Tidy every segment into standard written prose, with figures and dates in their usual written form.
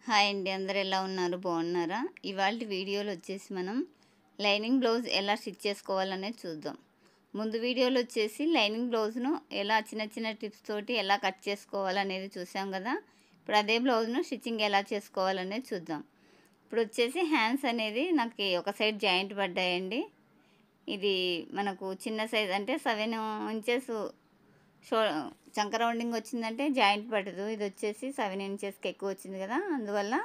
Hi అండి, అందరు ఎలా ఉన్నారు? బాగున్నారా? ఇవాళ వీడియోలో వచ్చేసి మనం లైనింగ్ బ్లౌజ్ ఎలా స్టిచ్ చేసుకోవాలనేది చూద్దాం. ముందు వీడియోలో వచ్చేసి లైనింగ్ బ్లౌజ్ను ఎలా చిన్న చిన్న టిప్స్ తోటి ఎలా కట్ చేసుకోవాలనేది చూసాం కదా. ఇప్పుడు అదే బ్లౌజ్ను స్టిచ్చింగ్ ఎలా చేసుకోవాలనేది చూద్దాం. ఇప్పుడు వచ్చేసి హ్యాండ్స్ అనేది నాకు ఒక సైడ్ జాయింట్ పడ్డాయండి. ఇది మనకు చిన్న సైజ్ అంటే 7 ఇంచెస్ షో చంక రౌండింగ్ వచ్చిందంటే జాయింట్ పడదు. ఇది వచ్చేసి 7 ఇంచెస్కి ఎక్కువ వచ్చింది కదా, అందువల్ల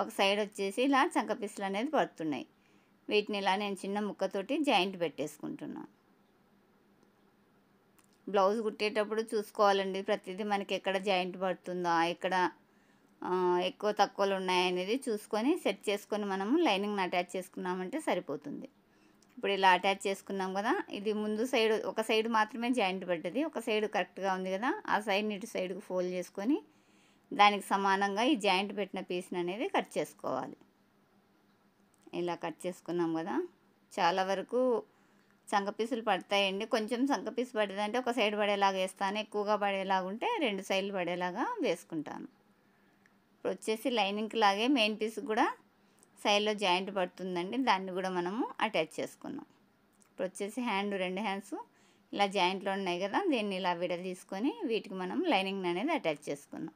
ఒక సైడ్ వచ్చేసి ఇలా చంక పీసులు అనేది పడుతున్నాయి. వీటిని ఇలా నేను చిన్న ముక్కతోటి జాయింట్ పెట్టేసుకుంటున్నాను. బ్లౌజ్ కుట్టేటప్పుడు చూసుకోవాలండి, ప్రతిదీ మనకి ఎక్కడ జాయింట్ పడుతుందా, ఎక్కడ ఎక్కువ తక్కువలు ఉన్నాయనేది చూసుకొని సెట్ చేసుకొని మనము లైనింగ్ని అటాచ్ చేసుకున్నామంటే సరిపోతుంది. ఇప్పుడు ఇలా అటాచ్ చేసుకున్నాం కదా, ఇది ముందు సైడ్ ఒక సైడ్ మాత్రమే జాయింట్ పడ్డది, ఒక సైడ్ కరెక్ట్గా ఉంది కదా, ఆ సైడ్ని ఇటు సైడ్కి ఫోల్డ్ చేసుకొని దానికి సమానంగా ఈ జాయింట్ పెట్టిన పీస్ని అనేది కట్ చేసుకోవాలి. ఇలా కట్ చేసుకున్నాం కదా, చాలా వరకు చంక పీసులు పడతాయండి. కొంచెం చంక పీసు పడేదంటే ఒక సైడ్ పడేలాగా వేస్తాను, ఎక్కువగా పడేలాగా ఉంటే 2 సైడ్లు పడేలాగా వేసుకుంటాను. ఇప్పుడు వచ్చేసి లైనింగ్కి లాగే మెయిన్ పీస్ కూడా సైడ్లో జాయింట్ పడుతుందండి, దాన్ని కూడా మనము అటాచ్ చేసుకున్నాం. ఇప్పుడు వచ్చేసి రెండు హ్యాండ్స్ ఇలా జాయింట్లో ఉన్నాయి కదా, దీన్ని ఇలా విడదీసుకొని వీటికి మనం లైనింగ్ అనేది అటాచ్ చేసుకున్నాం.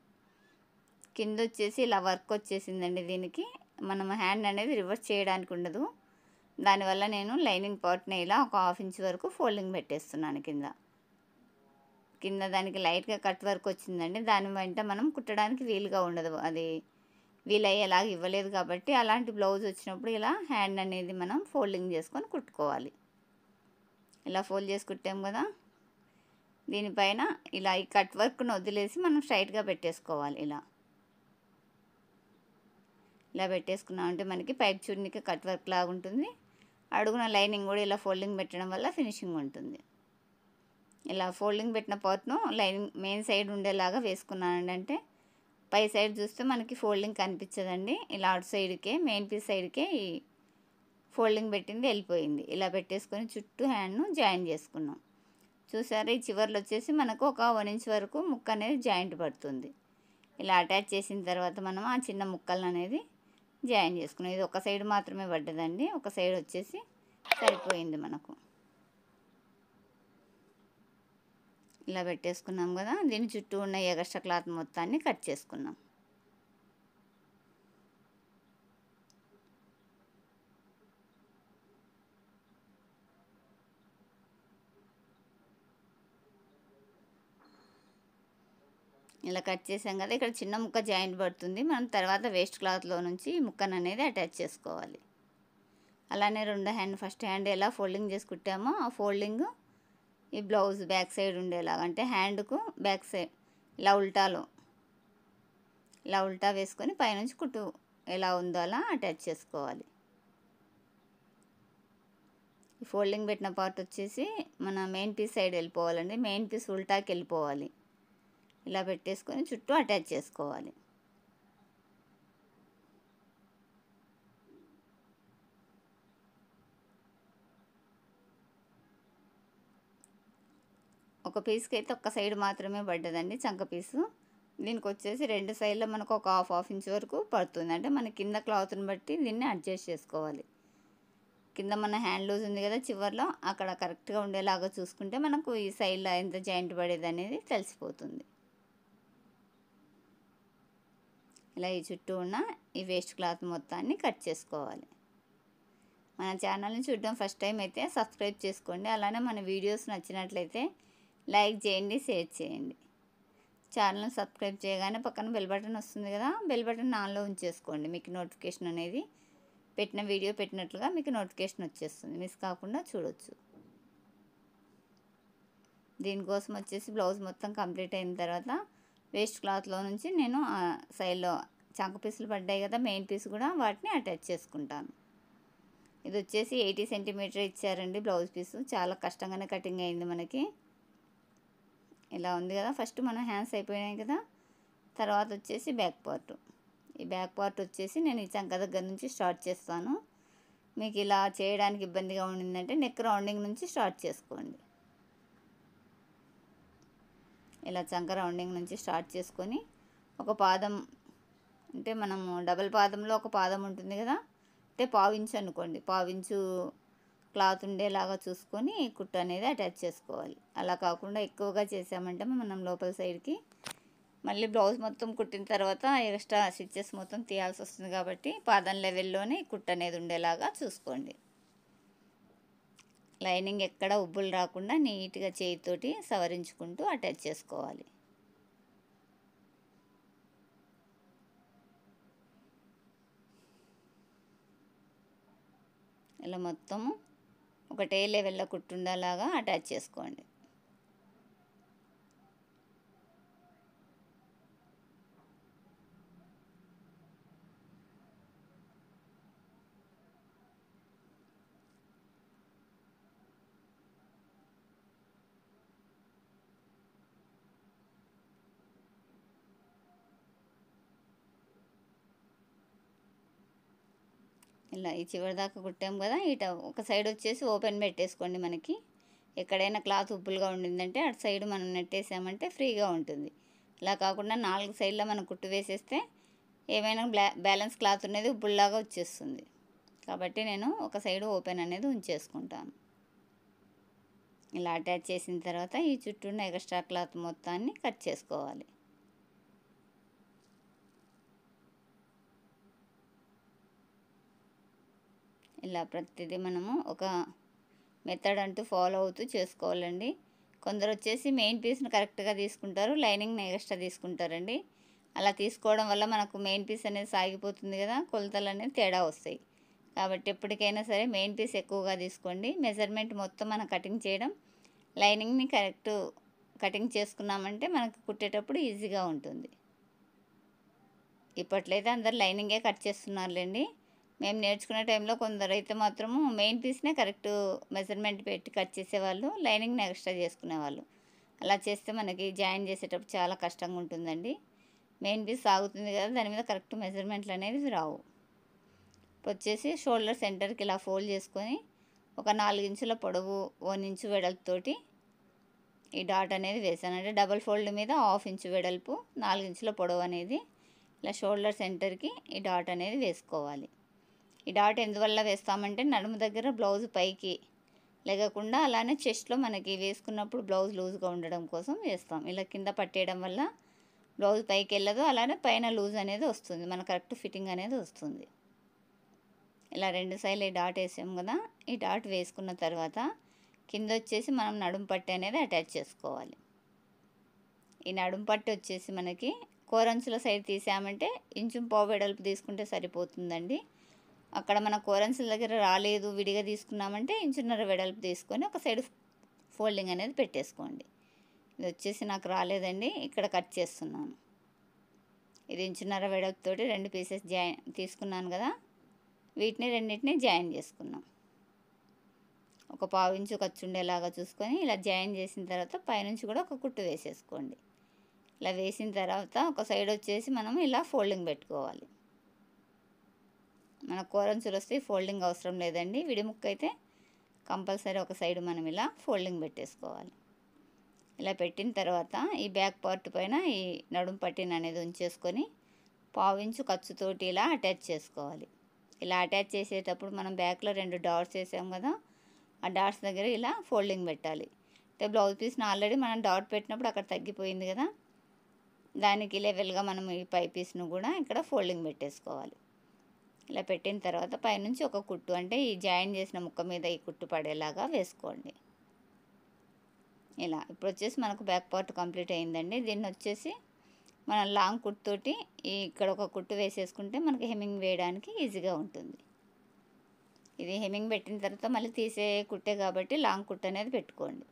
కింద వచ్చేసి ఇలా వర్క్ వచ్చేసిందండి. దీనికి మనం హ్యాండ్ అనేది రివర్స్ చేయడానికి ఉండదు, దానివల్ల నేను లైనింగ్ పార్ట్ని ఇలా ఒక 1/2 ఇంచ్ వరకు ఫోల్డింగ్ పెట్టేస్తున్నాను. కింద దానికి లైట్గా కట్ వర్క్ వచ్చిందండి, దాని వెంట మనం కుట్టడానికి వీలుగా ఉండదు, అది వీలయ్యేలాగా ఇవ్వలేదు కాబట్టి అలాంటి బ్లౌజ్ వచ్చినప్పుడు ఇలా హ్యాండ్ అనేది మనం ఫోల్డింగ్ చేసుకొని కుట్టుకోవాలి. ఇలా ఫోల్డ్ చేసి కుట్టాం కదా, దీనిపైన ఇలా ఈ కట్ వర్క్ను వదిలేసి మనం స్ట్రైట్గా పెట్టేసుకోవాలి. ఇలా పెట్టేసుకున్నామంటే మనకి పైప్ చున్నీకి కట్ వర్క్ లాగా ఉంటుంది, అడుగున లైనింగ్ కూడా ఇలా ఫోల్డింగ్ పెట్టడం వల్ల ఫినిషింగ్ ఉంటుంది. ఇలా ఫోల్డింగ్ పెట్టిన పార్ట్ను లైనింగ్ మెయిన్ సైడ్ ఉండేలాగా వేసుకున్నానండి. అంటే పై సైడ్ చూస్తే మనకి ఫోల్డింగ్ కనిపించదండి, ఇలా అటు సైడ్కే మెయిన్ పీస్ సైడ్కే ఈ ఫోల్డింగ్ పెట్టింది వెళ్ళిపోయింది. ఇలా పెట్టేసుకొని చుట్టూ హ్యాండ్ను జాయిన్ చేసుకున్నాం. చూసారా, ఈ చివర్లో వచ్చేసి మనకు ఒక 1 ఇంచ్ వరకు ముక్క అనేది జాయింట్ పడుతుంది. ఇలా అటాచ్ చేసిన తర్వాత మనం ఆ చిన్న ముక్కలను అనేది జాయిన్ చేసుకున్నాం. ఇది ఒక సైడ్ మాత్రమే పడ్డదండి, ఒక సైడ్ వచ్చేసి సరిపోయింది మనకు. ఇలా పెట్టేసుకున్నాం కదా, దీని చుట్టూ ఉన్న ఎగస్ట్రా క్లాత్ మొత్తాన్ని కట్ చేసుకున్నాం. ఇలా కట్ చేసాం కదా, ఇక్కడ చిన్న ముక్క జాయింట్ పడుతుంది, మనం తర్వాత వేస్ట్ క్లాత్లో నుంచి ఈ ముక్కను అనేది అటాచ్ చేసుకోవాలి. అలానే ఫస్ట్ హ్యాండ్ ఎలా ఫోల్డింగ్ చేసి కుట్టామో ఆ ఫోల్డింగ్ ఈ బ్లౌజ్ బ్యాక్ సైడ్ ఉండేలాగా, అంటే హ్యాండ్కు బ్యాక్ సైడ్ ఇలా ఉల్టా వేసుకొని పైనుంచి కుట్టు ఎలా ఉందో అలా అటాచ్ చేసుకోవాలి. ఈ ఫోల్డింగ్ పెట్టిన పార్ట్ వచ్చేసి మన మెయిన్ పీస్ సైడ్ వెళ్ళిపోవాలండి, మెయిన్ పీస్ ఉల్టాకి వెళ్ళిపోవాలి. ఇలా పెట్టేసుకొని చుట్టూ అటాచ్ చేసుకోవాలి. ఒక పీస్కి అయితే ఒక్క సైడ్ మాత్రమే పడ్డదండి చంక పీసు. దీనికి వచ్చేసి 2 సైడ్లో మనకు ఒక హాఫ్ ఇంచ్ వరకు పడుతుంది, అంటే మన కింద క్లాత్ని బట్టి దీన్ని అడ్జస్ట్ చేసుకోవాలి. కింద మన హ్యాండ్ లూజ్ ఉంది కదా చివర్లో, అక్కడ కరెక్ట్గా ఉండేలాగా చూసుకుంటే మనకు ఈ సైడ్లో ఎంత జాయింట్ పడేది అనేది తెలిసిపోతుంది. ఇలా ఈ చుట్టూ ఉన్న ఈ వేస్ట్ క్లాత్ మొత్తాన్ని కట్ చేసుకోవాలి. మన ఛానల్ని చూడడం ఫస్ట్ టైం అయితే సబ్స్క్రైబ్ చేసుకోండి, అలానే మన వీడియోస్ నచ్చినట్లయితే లైక్ చేయండి, షేర్ చేయండి. ఛానల్ని సబ్స్క్రైబ్ చేయగానే పక్కన బెల్ బటన్ వస్తుంది కదా, బెల్ బటన్ ఆన్లో ఉంచేసుకోండి, మీకు నోటిఫికేషన్ అనేది పెట్టిన వీడియో పెట్టినట్లుగా మీకు నోటిఫికేషన్ వచ్చేస్తుంది, మిస్ కాకుండా చూడొచ్చు. దీనికోసం వచ్చేసి బ్లౌజ్ మొత్తం కంప్లీట్ అయిన తర్వాత వేస్ట్ క్లాత్లో నుంచి నేను సైడ్లో చంక పీసులు పడ్డాయి కదా, మెయిన్ పీస్ కూడా వాటిని అటాచ్ చేసుకుంటాను. ఇది వచ్చేసి 80 సెంటీమీటర్ ఇచ్చారండి బ్లౌజ్ పీసు, చాలా కష్టంగానే కటింగ్ అయింది మనకి. ఇలా ఉంది కదా, ఫస్ట్ మనం హ్యాండ్స్ అయిపోయినాయి కదా, తర్వాత వచ్చేసి బ్యాక్ పార్ట్. ఈ బ్యాక్ పార్ట్ వచ్చేసి నేను ఈ చంక దగ్గర నుంచి స్టార్ట్ చేస్తాను. మీకు ఇలా చేయడానికి ఇబ్బందిగా ఉండిందంటే నెక్ రౌండింగ్ నుంచి స్టార్ట్ చేసుకోండి. ఇలా చంక రౌండింగ్ నుంచి స్టార్ట్ చేసుకొని ఒక పాదం అంటే మనము డబల్ పాదంలో ఒక పాదం ఉంటుంది కదా, అంటే పావించు అనుకోండి, పావించు క్లాత్ ఉండేలాగా చూసుకొని కుట్టు అనేది అటాచ్ చేసుకోవాలి. అలా కాకుండా ఎక్కువగా చేసామంటే మనం లోపల సైడ్కి మళ్ళీ బ్లౌజ్ మొత్తం కుట్టిన తర్వాత ఎక్స్ట్రా స్టిచ్చెస్ మొత్తం తీయాల్సి వస్తుంది. కాబట్టి పాదం లెవెల్లోనే కుట్టు అనేది ఉండేలాగా చూసుకోండి. లైనింగ్ ఎక్కడ ఉబ్బులు రాకుండా నీట్గా చేతితోటి సవరించుకుంటూ అటాచ్ చేసుకోవాలి. ఇలా మొత్తము ఒకటే లెవెల్లో కుట్టుండేలాగా అటాచ్ చేసుకోండి. ఇలా ఈ చివరి దాకా కుట్టాం కదా, ఇట ఒక సైడ్ వచ్చేసి ఓపెన్ పెట్టేసుకోండి. మనకి ఎక్కడైనా క్లాత్ ఉబ్బులుగా ఉండిందంటే అటు సైడ్ మనం నెట్టేసామంటే ఫ్రీగా ఉంటుంది. ఇలా కాకుండా 4 సైడ్లో మనం కుట్టు వేసేస్తే ఏమైనా బ్యాలెన్స్ క్లాత్ అనేది ఉబ్బుల్లాగా వచ్చేస్తుంది. కాబట్టి నేను ఒక సైడ్ ఓపెన్ అనేది ఉంచేసుకుంటాను. ఇలా అటాచ్ చేసిన తర్వాత ఈ చుట్టూ ఉన్న ఎక్స్ట్రా క్లాత్ మొత్తాన్ని కట్ చేసుకోవాలి. ఇలా ప్రతిదీ మనము ఒక మెథడ్ అంటూ ఫాలో అవుతూ చేసుకోవాలండి. కొందరు వచ్చేసి మెయిన్ పీస్ని కరెక్ట్గా తీసుకుంటారు, లైనింగ్ని ఎక్స్ట్రా తీసుకుంటారండి. అలా తీసుకోవడం వల్ల మనకు మెయిన్ పీస్ అనేది సాగిపోతుంది కదా, కొలతలు అనేది తేడా వస్తాయి. కాబట్టి ఎప్పటికైనా సరే మెయిన్ పీస్ ఎక్కువగా తీసుకోండి. మెజర్మెంట్ మొత్తం మనం కటింగ్ చేయడం, లైనింగ్ని కరెక్ట్ కటింగ్ చేసుకున్నామంటే మనకు కుట్టేటప్పుడు ఈజీగా ఉంటుంది. ఇప్పట్లో అయితే అందరు లైనింగే కట్ చేస్తున్నారులేండి. మేము నేర్చుకునే టైంలో కొందరైతే మాత్రము మెయిన్ పీస్నే కరెక్ట్ మెజర్మెంట్ పెట్టి కట్ చేసేవాళ్ళు, లైనింగ్ని ఎక్స్ట్రా చేసుకునేవాళ్ళు. అలా చేస్తే మనకి జాయిన్ చేసేటప్పుడు చాలా కష్టంగా ఉంటుందండి. మెయిన్ పీస్ సాగుతుంది కదా, దాని మీద కరెక్ట్ మెజర్మెంట్లు అనేవి రావు. ఇప్పుడు వచ్చేసి షోల్డర్ సెంటర్కి ఇలా ఫోల్డ్ చేసుకొని ఒక 4 ఇంచుల పొడవు 1 ఇంచు వెడల్పుతోటి ఈ డాట్ అనేది వేసాను. అంటే డబల్ ఫోల్డ్ మీద 1/2 ఇంచు వెడల్పు 4 ఇంచుల పొడవు అనేది ఇలా షోల్డర్ సెంటర్కి ఈ డాట్ అనేది వేసుకోవాలి. ఈ డాట్ ఎందువల్ల వేస్తామంటే నడుము దగ్గర బ్లౌజ్ పైకి లేకుండా అలానే చెస్ట్లో మనకి వేసుకున్నప్పుడు బ్లౌజ్ లూజ్గా ఉండడం కోసం వేస్తాం. ఇలా కింద పట్టేయడం వల్ల బ్లౌజ్ పైకి వెళ్ళదు, అలానే పైన లూజ్ అనేది వస్తుంది, మన కరెక్ట్ ఫిట్టింగ్ అనేది వస్తుంది. ఇలా 2 సైడ్లు ఈ డాట్ వేసాం కదా, ఈ డాట్ వేసుకున్న తర్వాత కింద వచ్చేసి మనం నడుము పట్టి అనేది అటాచ్ చేసుకోవాలి. ఈ నడుము పట్టి వచ్చేసి మనకి కోరంచుల సైడ్ తీసామంటే 1.5 ఇంచు వెడల్పు తీసుకుంటే సరిపోతుందండి. అక్కడ మన కోరంచుల దగ్గర రాలేదు, విడిగా తీసుకున్నామంటే 1.5 ఇంచు వెడల్పు తీసుకొని ఒక సైడ్ ఫోల్డింగ్ అనేది పెట్టేసుకోండి. ఇది వచ్చేసి నాకు రాలేదండి, ఇక్కడ కట్ చేస్తున్నాను. ఇది 1.5 ఇంచు వెడల్పుతోటి 2 పీసెస్ తీసుకున్నాను కదా, వీటిని రెండింటిని జాయిన్ చేసుకున్నాం. ఒక 1/2 ఇంచు ఖర్చు ఉండేలాగా చూసుకొని ఇలా జాయిన్ చేసిన తర్వాత పైనుంచి కూడా ఒక కుట్టు వేసేసుకోండి. ఇలా వేసిన తర్వాత ఒక సైడ్ వచ్చేసి మనం ఇలా ఫోల్డింగ్ పెట్టుకోవాలి. మన కోరంచులు వస్తే ఫోల్డింగ్ అవసరం లేదండి, విడి ముక్క అయితే కంపల్సరీ ఒక సైడ్ మనం ఇలా ఫోల్డింగ్ పెట్టేసుకోవాలి. ఇలా పెట్టిన తర్వాత ఈ బ్యాక్ పార్ట్ పైన ఈ నడుము పట్టిన అనేది ఉంచేసుకొని 1/2 ఇంచు ఖర్చుతోటి ఇలా అటాచ్ చేసుకోవాలి. ఇలా అటాచ్ చేసేటప్పుడు మనం బ్యాక్లో 2 డాట్స్ వేసాం కదా, ఆ డాట్స్ దగ్గర ఇలా ఫోల్డింగ్ పెట్టాలి. అంటే బ్లౌజ్ పీస్ని ఆల్రెడీ మనం డాట్ పెట్టినప్పుడు అక్కడ తగ్గిపోయింది కదా, దానికి లెవెల్గా మనం ఈ పై పీస్ను కూడా ఇక్కడ ఫోల్డింగ్ పెట్టేసుకోవాలి. ఇలా పెట్టిన తర్వాత పైనుంచి ఒక కుట్టు, అంటే ఈ జాయిన్ చేసిన ముక్క మీద ఈ కుట్టు పడేలాగా వేసుకోండి. ఇలా ఇప్పుడు వచ్చేసి మనకు బ్యాక్ పార్ట్ కంప్లీట్ అయిందండి. దీన్ని వచ్చేసి మనం లాంగ్ కుట్టుతోటి ఇక్కడ ఒక కుట్టు వేసేసుకుంటే మనకి హెమ్మింగ్ వేయడానికి ఈజీగా ఉంటుంది. ఇది హెమ్మింగ్ పెట్టిన తర్వాత మళ్ళీ తీసే కుట్టే కాబట్టి లాంగ్ కుట్టు అనేది పెట్టుకోండి.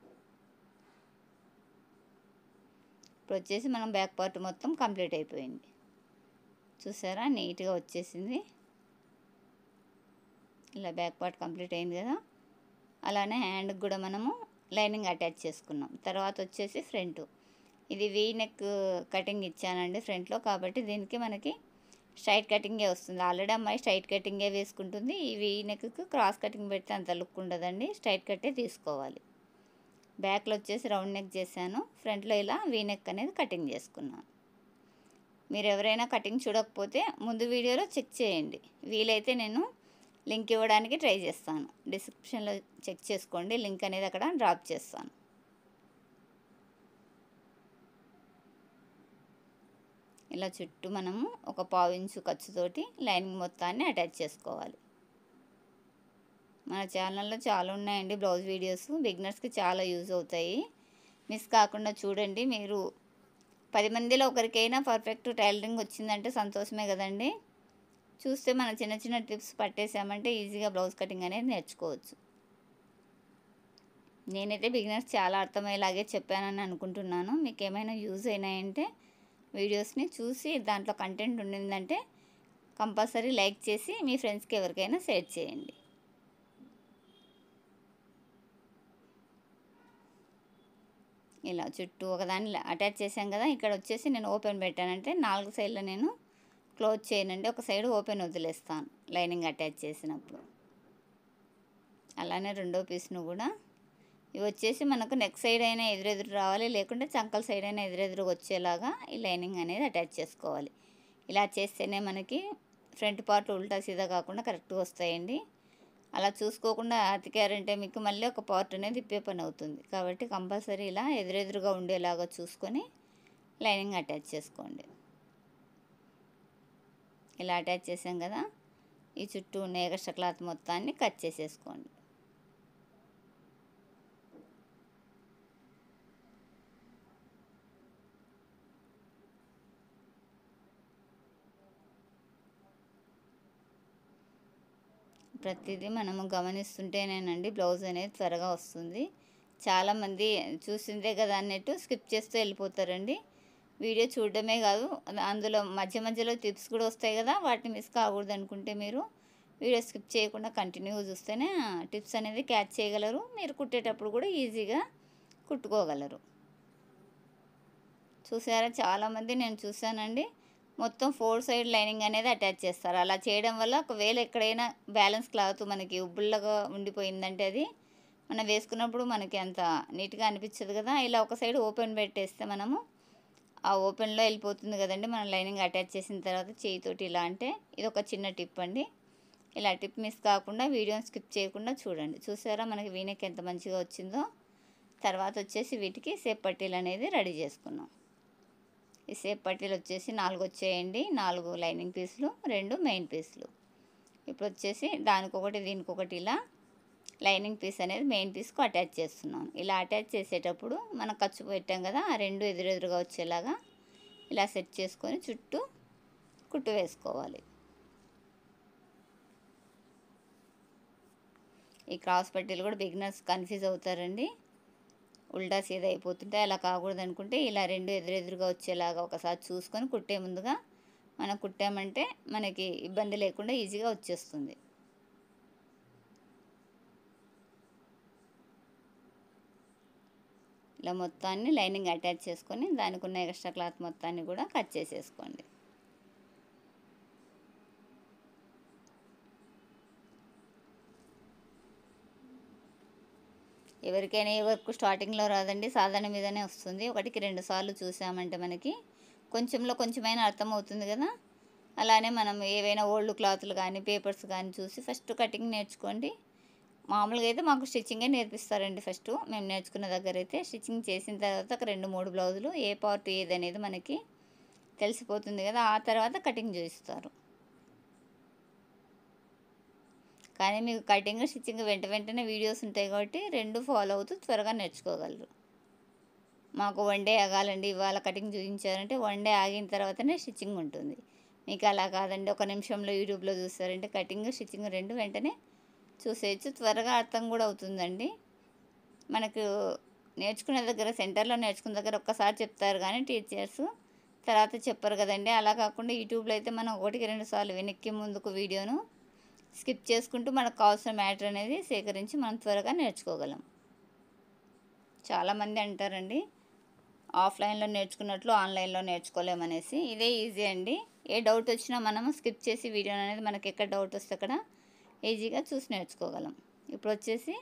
ఇప్పుడు వచ్చేసి మనం బ్యాక్ పార్ట్ మొత్తం కంప్లీట్ అయిపోయింది. చూసారా, నీట్గా వచ్చేసింది. ఇలా బ్యాక్ పార్ట్ కంప్లీట్ అయింది కదా, అలానే హ్యాండ్కి కూడా మనము లైనింగ్ అటాచ్ చేసుకున్నాం. తర్వాత వచ్చేసి ఫ్రంట్, ఇది వీ నెక్ కటింగ్ ఇచ్చానండి ఫ్రంట్లో, కాబట్టి దీనికి మనకి స్ట్రైట్ కటింగే వస్తుంది. ఆల్రెడీ అమ్మాయి స్ట్రైట్ కటింగే వేసుకుంటుంది. ఈ వీ నెక్కి క్రాస్ కటింగ్ పెడితే అంత లుక్ ఉండదండి, స్ట్రైట్ కట్టే తీసుకోవాలి. బ్యాక్లో వచ్చేసి రౌండ్ నెక్ చేశాను, ఫ్రంట్లో ఇలా వీ నెక్ అనేది కటింగ్ చేసుకున్నాను. మీరు ఎవరైనా కటింగ్ చూడకపోతే ముందు వీడియోలో చెక్ చేయండి. వీలైతే నేను లింక్ ఇవ్వడానికి ట్రై చేస్తాను. డిస్క్రిప్షన్లో చెక్ చేసుకోండి, లింక్ అనేది అక్కడ డ్రాప్ చేస్తాను. ఇలా చుట్టూ మనము ఒక 1/2 ఇంచు ఖర్చుతోటి లైనింగ్ మొత్తాన్ని అటాచ్ చేసుకోవాలి. మన ఛానల్లో చాలా ఉన్నాయండి బ్లౌజ్ వీడియోస్, బిగినర్స్కి చాలా యూజ్ అవుతాయి. మిస్ కాకుండా చూడండి. మీరు 10 మందిలో ఒకరికైనా పర్ఫెక్ట్ టైలరింగ్ వచ్చిందంటే సంతోషమే కదండి. చూస్తే మన చిన్న చిన్న టిప్స్ పట్టేసామంటే ఈజీగా బ్లౌజ్ కటింగ్ అనేది నేర్చుకోవచ్చు. నేనైతే బిగినర్స్ చాలా అర్థమయ్యేలాగే చెప్పానని అనుకుంటున్నాను. మీకు ఏమైనా యూజ్ అయినాయంటే వీడియోస్ని చూసి దాంట్లో కంటెంట్ ఉండిందంటే కంపల్సరీ లైక్ చేసి మీ ఫ్రెండ్స్కి ఎవరికైనా షేర్ చేయండి. ఇలా చుట్టూ ఒకదాన్ని అటాచ్ చేసాం కదా. ఇక్కడ వచ్చేసి నేను ఓపెన్ పెట్టానంటే 4 సైడ్లో నేను క్లోజ్ చేయనండి, ఒక సైడ్ ఓపెన్ వదిలేస్తాను లైనింగ్ అటాచ్ చేసినప్పుడు. అలానే రెండో పీస్ను కూడా ఇవి వచ్చేసి మనకు నెక్ సైడ్ అయినా ఎదురెదురు రావాలి, లేకుంటే చంకల సైడ్ అయినా ఎదురెదురుగా వచ్చేలాగా ఈ లైనింగ్ అనేది అటాచ్ చేసుకోవాలి. ఇలా చేస్తేనే మనకి ఫ్రంట్ పార్ట్ ఉల్టా సీదా కాకుండా కరెక్ట్గా వస్తాయండి. అలా చూసుకోకుండా అతికారంటే మీకు మళ్ళీ ఒక పార్ట్ అనేది ఇప్పే పని అవుతుంది. కాబట్టి కంపల్సరీ ఇలా ఎదురెదురుగా ఉండేలాగా చూసుకొని లైనింగ్ అటాచ్ చేసుకోండి. ఇలా అటాచ్ చేసాం కదా. ఈ చుట్టూ ఉన్న ఎక్స్ట్రా క్లాత్ మొత్తాన్ని కట్ చేసేసుకోండి. ప్రతిదీ మనము గమనిస్తుంటేనేనండి బ్లౌజ్ అనేది త్వరగా వస్తుంది. చాలామంది చూసిందే కదా అన్నట్టు స్కిప్ చేస్తూ వెళ్ళిపోతారండి. వీడియో చూడడమే కాదు, అందులో మధ్య మధ్యలో టిప్స్ కూడా వస్తాయి కదా, వాటిని మిస్ కాకూడదు అనుకుంటే మీరు వీడియో స్కిప్ చేయకుండా కంటిన్యూగా చూస్తేనే టిప్స్ అనేది క్యాచ్ చేయగలరు. మీరు కుట్టేటప్పుడు కూడా ఈజీగా కుట్టుకోగలరు. చూసారా, చాలామంది నేను చూశానండి మొత్తం 4 సైడ్ లైనింగ్ అనేది అటాచ్ చేస్తారు. అలా చేయడం వల్ల ఒకవేళ ఎక్కడైనా బ్యాలెన్స్ క్లాత్ మనకి ఉబ్బుళ్ళగా ఉండిపోయిందంటే అది మనం వేసుకున్నప్పుడు మనకి అంత నీట్గా అనిపించదు కదా. ఇలా ఒక సైడ్ ఓపెన్ పెట్టేస్తే మనము ఆ ఓపెన్లో వెళ్ళిపోతుంది కదండి. మనం లైనింగ్ అటాచ్ చేసిన తర్వాత చేయితోటి ఇలా అంటే ఇది ఒక చిన్న టిప్ అండి. ఇలా టిప్ మిస్ కాకుండా వీడియోని స్కిప్ చేయకుండా చూడండి. చూసారా మనకి వీనెక్ ఎంత మంచిగా వచ్చిందో. తర్వాత వచ్చేసి వీటికి సేప్ పట్టీలు అనేది రెడీ చేసుకున్నాం. ఈ సేప్ పట్టీలు వచ్చేసి 4 వచ్చేయండి. 4 లైనింగ్ పీసులు, 2 మెయిన్ పీసులు. ఇప్పుడు వచ్చేసి దానికొకటి దీనికొకటి ఇలా లైనింగ్ పీస్ అనేది మెయిన్ పీస్కు అటాచ్ చేస్తున్నాను. ఇలా అటాచ్ చేసేటప్పుడు మనం ఖర్చు పెట్టాం కదా, ఆ 2 ఎదురెదురుగా వచ్చేలాగా ఇలా సెట్ చేసుకొని చుట్టూ కుట్టు వేసుకోవాలి. ఈ క్రాస్ పట్టీలు కూడా బిగినర్స్ కన్ఫ్యూజ్ అవుతారండి, ఉల్టా సీదా అయిపోతుంటే. అలా కాకూడదు అనుకుంటే ఇలా 2 ఎదురెదురుగా వచ్చేలాగా ఒకసారి చూసుకొని కుట్టే ముందుగా మనం కుట్టామంటే మనకి ఇబ్బంది లేకుండా ఈజీగా వచ్చేస్తుంది. ఇలా మొత్తాన్ని లైనింగ్ అటాచ్ చేసుకొని దానికి ఉన్న ఎక్స్ట్రా క్లాత్ మొత్తాన్ని కూడా కట్ చేసేసుకోండి. ఎవరికైనా ఏ వర్క్ స్టార్టింగ్లో రాదండి, సాధారణ మీదనే వస్తుంది. 1కి 2 సార్లు చూసామంటే మనకి కొంచెంలో కొంచెమైనా అర్థమవుతుంది కదా. అలానే మనం ఏవైనా ఓల్డ్ క్లాతులు కానీ పేపర్స్ కానీ చూసి ఫస్ట్ కటింగ్ నేర్చుకోండి. మామూలుగా అయితే మాకు స్టిచ్చింగే నేర్పిస్తారండి. ఫస్ట్ మేము నేర్చుకున్న దగ్గర అయితే స్టిచ్చింగ్ చేసిన తర్వాత ఒక 2-3 బ్లౌజులు ఏ పార్ట్ ఏది అనేది మనకి తెలిసిపోతుంది కదా, ఆ తర్వాత కటింగ్ చేయిస్తారు. కానీ మీకు కటింగ్ స్టిచ్చింగ్ వెంటనే వీడియోస్ ఉంటాయి కాబట్టి 2 ఫాలో అవుతూ త్వరగా నేర్చుకోగలరు. మాకు 1 డే ఆగాలండి, ఇవాళ కటింగ్ చూపించారంటే 1 డే ఆగిన తర్వాతనే స్టిచ్చింగ్ ఉంటుంది. మీకు అలా కాదండి, ఒక నిమిషంలో యూట్యూబ్లో చూస్తారంటే కటింగ్ స్టిచ్చింగ్ 2 వెంటనే చూసేయచ్చు. త్వరగా అర్థం కూడా అవుతుందండి. మనకు నేర్చుకునే దగ్గర, సెంటర్లో నేర్చుకున్న దగ్గర ఒక్కసారి చెప్తారు కానీ టీచర్స్ తర్వాత చెప్పరు కదండి. అలా కాకుండా యూట్యూబ్లో అయితే మనం 1కి 2 సార్లు వెనక్కి ముందుకు వీడియోను స్కిప్ చేసుకుంటూ మనకు కావాల్సిన మ్యాటర్ అనేది సేకరించి మనం త్వరగా నేర్చుకోగలం. చాలామంది అంటారండి ఆఫ్లైన్లో నేర్చుకున్నట్లు ఆన్లైన్లో నేర్చుకోలేమనేసి. ఇదే ఈజీ అండి. ఏ డౌట్ వచ్చినా మనము స్కిప్ చేసి వీడియో అనేది మనకి ఎక్కడ డౌట్ వస్తే అక్కడ ఈజీగా చూసి నేర్చుకోగలం. ఇప్పుడు వచ్చేసి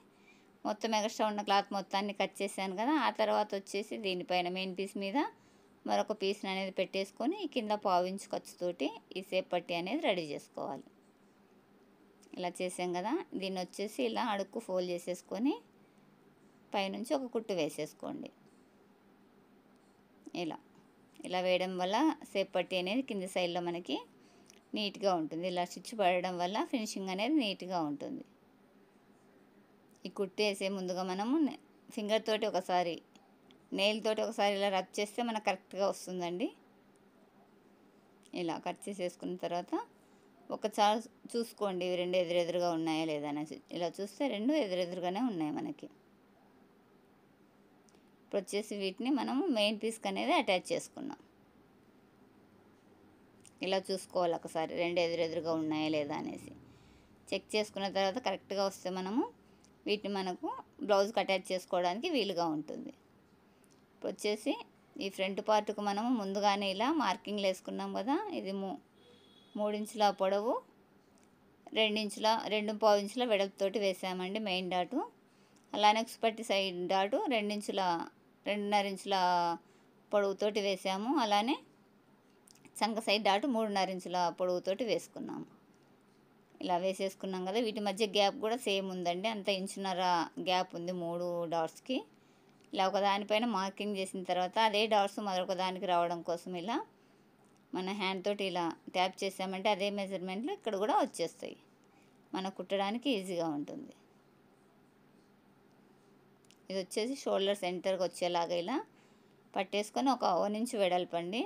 మొత్తం ఎక్స్ట్రా ఉన్న క్లాత్ మొత్తాన్ని కట్ చేశాను కదా. ఆ తర్వాత వచ్చేసి దీనిపైన మెయిన్ పీస్ మీద మరొక పీస్ని అనేది పెట్టేసుకొని ఈ కింద పావించు ఖర్చుతోటి ఈ సేప్ పట్టి అనేది రెడీ చేసుకోవాలి. ఇలా చేసాం కదా, దీన్ని వచ్చేసి ఇలా అడుక్కు ఫోల్డ్ చేసేసుకొని పైనుంచి ఒక కుట్టు వేసేసుకోండి. ఇలా వేయడం వల్ల సేప్ పట్టి అనేది కింది సైడ్లో మనకి నీట్గా ఉంటుంది. ఇలా స్టిచ్ పడడం వల్ల ఫినిషింగ్ అనేది నీట్గా ఉంటుంది. ఈ కుట్టు వేసే ముందుగా మనము ఫింగర్ తోటి ఒకసారి, నెయిల్ తోటి ఒకసారి ఇలా రబ్ చేస్తే మనకు కరెక్ట్గా వస్తుందండి. ఇలా కట్ చేసేసుకున్న తర్వాత ఒకసారి చూసుకోండి ఇవి రెండు ఎదురెదురుగా ఉన్నాయా లేదా అనేసి. ఇలా చూస్తే రెండు ఎదురెదురుగానే ఉన్నాయి మనకి. ఇప్పుడు వచ్చేసి వీటిని మనము మెయిన్ పీస్కి అనేది అటాచ్ చేసుకున్నాం. ఇలా చూసుకోవాలి ఒకసారి రెండు ఎదురెదురుగా ఉన్నాయా లేదా అనేసి. చెక్ చేసుకున్న తర్వాత కరెక్ట్గా వస్తే మనము వీటిని మనకు బ్లౌజ్కి అటాచ్ చేసుకోవడానికి వీలుగా ఉంటుంది. ఇప్పుడు వచ్చేసి ఈ ఫ్రంట్ పార్ట్కు మనము ముందుగానే ఇలా మార్కింగ్లు వేసుకున్నాం కదా, ఇది 3 ఇంచుల పొడవు 2.5 ఇంచుల వెడల్పుతోటి వేసామండి మెయిన్ డాటు. అలానే పట్టి సైడ్ డాటు 2.5 ఇంచుల పొడవుతోటి వేసాము. అలానే చంక సైడ్ డాటు 3.5 ఇంచుల పొడవుతోటి వేసుకున్నాము. ఇలా వేసేసుకున్నాం కదా, వీటి మధ్య గ్యాప్ కూడా సేమ్ ఉందండి, అంత 1.5 గ్యాప్ ఉంది 3 డాట్స్కి. ఇలా ఒక దానిపైన మార్కింగ్ చేసిన తర్వాత అదే డాట్స్ మరొక దానికి రావడం కోసం ఇలా మన హ్యాండ్ తోటి ఇలా ట్యాప్ చేసామంటే అదే మెజర్మెంట్లు ఇక్కడ కూడా వచ్చేస్తాయి, మనం కుట్టడానికి ఈజీగా ఉంటుంది. ఇది వచ్చేసి షోల్డర్ సెంటర్కి వచ్చేలాగా ఇలా పట్టేసుకొని ఒక 1 ఇంచు వెడల్పండి.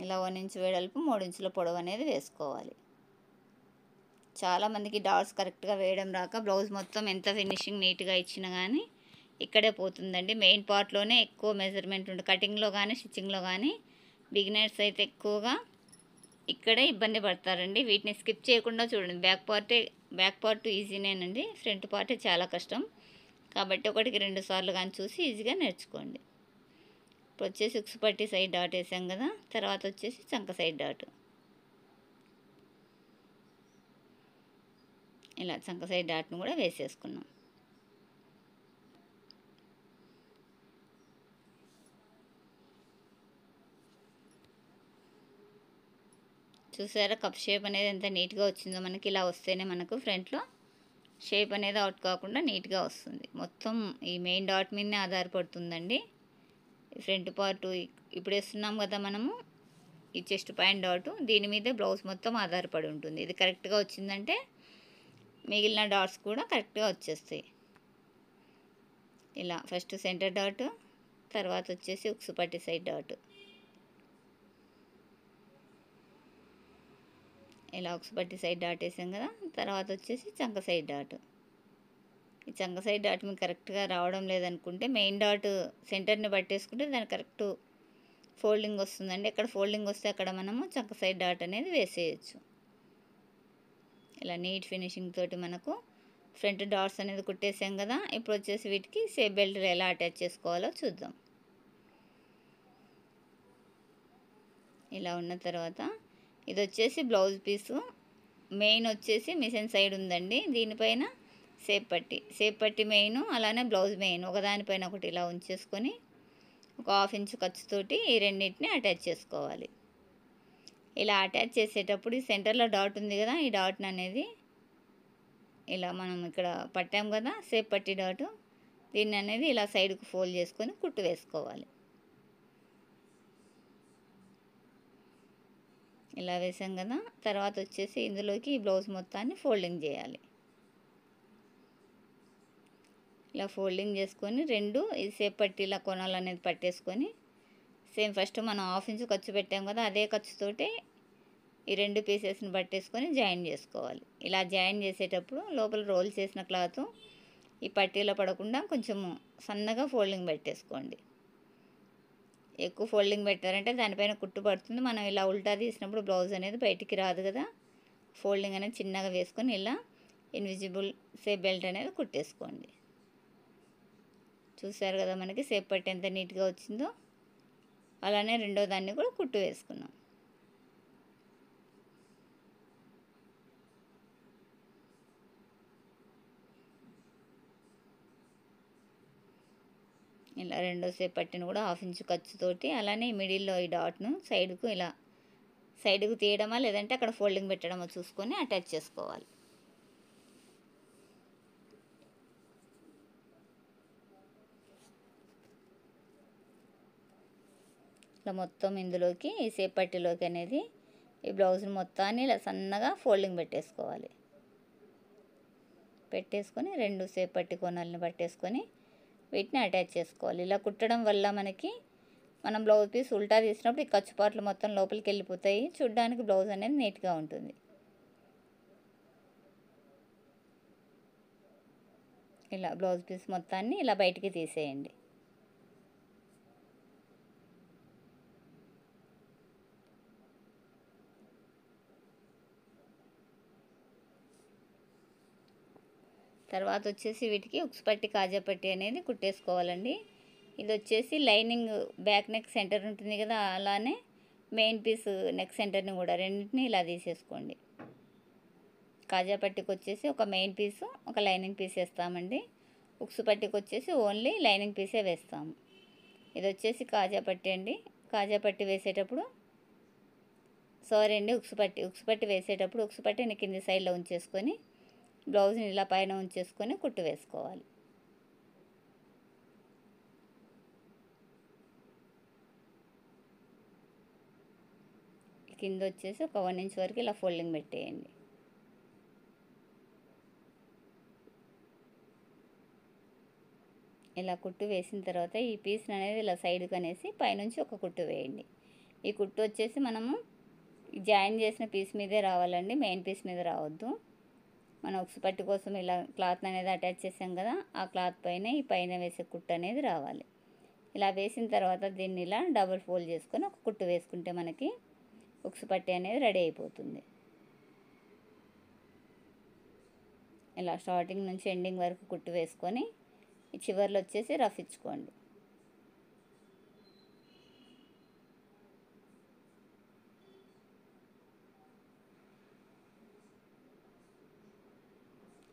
ఇలా 1 ఇంచు వెడల్పు 3 ఇంచుల పొడవు అనేది వేసుకోవాలి. చాలామందికి డాట్స్ కరెక్ట్గా వేయడం రాక బ్లౌజ్ మొత్తం ఎంత ఫినిషింగ్ నీట్గా ఇచ్చినా కానీ ఇక్కడే పోతుందండి. మెయిన్ పార్ట్లోనే ఎక్కువ మెజర్మెంట్ ఉంటుంది, కటింగ్లో కానీ స్టిచ్చింగ్లో కానీ బిగినర్స్ అయితే ఎక్కువగా ఇక్కడే ఇబ్బంది పడతారండి. వీటిని స్కిప్ చేయకుండా చూడండి. బ్యాక్ పార్ట్ ఈజీనేనండి, ఫ్రంట్ పార్టే చాలా కష్టం. కాబట్టి 1-2 సార్లు కానీ చూసి ఈజీగా నేర్చుకోండి. ఇప్పుడు వచ్చేసి ఉక్సు పట్టి సైడ్ డాట్ వేసాం కదా, తర్వాత వచ్చేసి చంక సైడ్ డాట్. ఇలా చంక సైడ్ డాట్ను కూడా వేసేసుకున్నాం. చూసారా కప్ షేప్ అనేది ఎంత నీట్గా వచ్చిందో మనకి. ఇలా వస్తేనే మనకు ఫ్రంట్లో షేప్ అనేది అవుట్ కాకుండా నీట్గా వస్తుంది. మొత్తం ఈ మెయిన్ డాట్ మీదనే ఆధారపడుతుందండి ఫ్రంట్ పార్ట్. ఇప్పుడు వేస్తున్నాం కదా మనము ఈ చెస్ట్ పాయింట్ డాటు, దీని మీదే బ్లౌజ్ మొత్తం ఆధారపడి ఉంటుంది. ఇది కరెక్ట్గా వచ్చిందంటే మిగిలిన డాట్స్ కూడా కరెక్ట్గా వచ్చేస్తాయి. ఇలా ఫస్ట్ సెంటర్ డాట్, తర్వాత వచ్చేసి ఉక్సు పట్టి సైడ్ డాట్. ఇలా ఉక్సు పట్టి సైడ్ డాట్ వేసాం కదా, తర్వాత వచ్చేసి చంక సైడ్ డాట్. ఈ చంక సైడ్ డాట్ మీకు కరెక్ట్గా రావడం లేదనుకుంటే మెయిన్ డాట్ సెంటర్ని పట్టేసుకుంటే దాని కరెక్ట్ ఫోల్డింగ్ వస్తుందండి. ఎక్కడ ఫోల్డింగ్ వస్తే అక్కడ మనము చంక సైడ్ డాట్ అనేది వేసేయచ్చు. ఇలా నీట్ ఫినిషింగ్ తోటి మనకు ఫ్రంట్ డాట్స్ అనేది కుట్టేసాం కదా. ఇప్పుడు వచ్చేసి వీటికి సేప్ బెల్ట్ ఎలా అటాచ్ చేసుకోవాలో చూద్దాం. ఇలా ఉన్న తర్వాత ఇది వచ్చేసి బ్లౌజ్ పీసు, మెయిన్ వచ్చేసి మిషన్ సైడ్ ఉందండి. దీనిపైన సేప్ పట్టి మెయిన్, అలానే బ్లౌజ్ మెయిన్ ఒకదానిపైన ఒకటి ఇలా ఉంచేసుకొని ఒక 1/2 ఇంచు ఖర్చుతోటి ఈ రెండింటిని అటాచ్ చేసుకోవాలి. ఇలా అటాచ్ చేసేటప్పుడు ఈ సెంటర్లో డాట్ ఉంది కదా, ఈ డాట్ని అనేది ఇలా మనం ఇక్కడ పట్టాం కదా సేప్ పట్టి డాటు, దీన్ని అనేది ఇలా సైడ్కు ఫోల్డ్ చేసుకొని కుట్టు వేసుకోవాలి. ఇలా వేసాం కదా, తర్వాత వచ్చేసి ఇందులోకి ఈ బ్లౌజ్ మొత్తాన్ని ఫోల్డింగ్ చేయాలి. ఇలా ఫోల్డింగ్ చేసుకొని ఈ సేప్ పట్టీల కొనాలు అనేది పట్టేసుకొని సేమ్ ఫస్ట్ మనం 1/2 ఇంచు ఖర్చు పెట్టాం కదా, అదే ఖర్చుతోటి ఈ 2 పీసెస్ని పట్టేసుకొని జాయిన్ చేసుకోవాలి. ఇలా జాయిన్ చేసేటప్పుడు లోపల రోల్ చేసిన క్లాత్ ఈ పట్టీలో పడకుండా కొంచెము సన్నగా ఫోల్డింగ్ పెట్టేసుకోండి. ఎక్కువ ఫోల్డింగ్ పెట్టారంటే దానిపైన కుట్టు పడుతుంది. మనం ఇలా ఉల్టా తీసినప్పుడు బ్లౌజ్ అనేది బయటికి రాదు కదా. ఫోల్డింగ్ అనేది చిన్నగా వేసుకొని ఇలా ఇన్విజిబుల్ సేప్ బెల్ట్ అనేది కుట్టేసుకోండి. చూసారు కదా మనకి సేప్ పట్టి ఎంత నీట్గా వచ్చిందో. అలానే రెండో దాన్ని కూడా కుట్టు వేసుకున్నాం. ఇలా రెండో సేప్ పట్టిని కూడా 1/2 ఇంచు ఖర్చుతోటి అలానే మిడిల్లో ఈ డాట్ను సైడ్కు ఇలా సైడ్కు తీయడమా లేదంటే అక్కడ ఫోల్డింగ్ పెట్టడమో చూసుకొని అటాచ్ చేసుకోవాలి. ఇలా మొత్తం ఇందులోకి ఈ సేప్ పట్టిలోకి అనేది ఈ బ్లౌజ్ని మొత్తాన్ని ఇలా సన్నగా ఫోల్డింగ్ పెట్టేసుకోవాలి. పెట్టేసుకొని 2 సేప్ పట్టి కోణాలని పట్టేసుకొని వీటిని అటాచ్ చేసుకోవాలి. ఇలా కుట్టడం వల్ల మనకి మనం బ్లౌజ్ పీస్ ఉల్టా తీసినప్పుడు ఈ ఖర్చుపాట్లు మొత్తం లోపలికి వెళ్ళిపోతాయి. చూడ్డానికి బ్లౌజ్ అనేది నీట్గా ఉంటుంది. ఇలా బ్లౌజ్ పీస్ మొత్తాన్ని ఇలా బయటికి తీసేయండి. తర్వాత వచ్చేసి వీటికి ఉక్స్ పట్టి కాజా పట్టి అనేది కుట్టేసుకోవాలండి. ఇది వచ్చేసి లైనింగ్ బ్యాక్ నెక్ సెంటర్ ఉంటుంది కదా, అలానే మెయిన్ పీస్ నెక్ సెంటర్ని కూడా రెండింటిని ఇలా తీసేసుకోండి. కాజా పట్టికి వచ్చేసి ఒక మెయిన్ పీసు ఒక లైనింగ్ పీస్ వేస్తామండి. ఉక్స్ పట్టికి వచ్చేసి ఓన్లీ లైనింగ్ పీసే వేస్తాము. ఇది వచ్చేసి కాజా పట్టి అండి. కాజా పట్టి వేసేటప్పుడు సారీ అండి ఉక్స్ పట్టి వేసేటప్పుడు ఉక్స్ పట్టిని కింది సైడ్లో ఉంచేసుకొని బ్లౌజ్ని ఇలా పైన ఉంచేసుకొని కుట్టు వేసుకోవాలి. కింద వచ్చేసి ఒక 1 ఇంచ్ వరకు ఇలా ఫోల్డింగ్ పెట్టేయండి. ఇలా కుట్టు వేసిన తర్వాత ఈ పీస్ని అనేది ఇలా సైడ్కి అనేసి పైనుంచి ఒక కుట్టు వేయండి. ఈ కుట్టు వచ్చేసి మనము జాయిన్ చేసిన పీస్ మీదే రావాలండి, మెయిన్ పీస్ మీద రావద్దు. మనం ఉక్స్ పట్టి కోసం ఇలా క్లాత్ అనేది అటాచ్ చేసాం కదా, ఆ క్లాత్ పైన ఈ పైన వేసే కుట్టు అనేది రావాలి. ఇలా వేసిన తర్వాత దీన్ని ఇలా డబుల్ ఫోల్డ్ చేసుకొని ఒక కుట్టు వేసుకుంటే మనకి ఉక్స్ పట్టి అనేది రెడీ అయిపోతుంది. ఇలా స్టార్టింగ్ నుంచి ఎండింగ్ వరకు కుట్టు వేసుకొని ఈ చివర్లో వచ్చేసి రఫ్ ఇచ్చుకోండి.